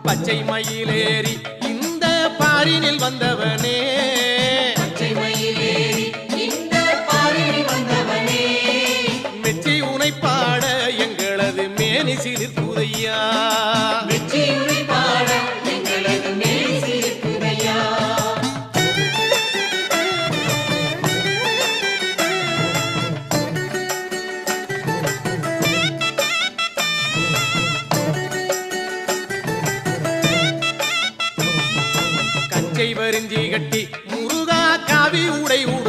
பச்சை மயிலேறி இந்த பாரினில் வந்தவனே, பச்சை மயிலேறி இந்த பாரினில் வந்தவனே, மெச்சி உனை பாட எங்களது மேனி சிலிர்க்குதையா, மெச்சி உனை பாட எங்களது மேனி சிலிர்க்குதையா. கச்சை வரிஞ்சி கட்டி முருகா காவி உடை உடு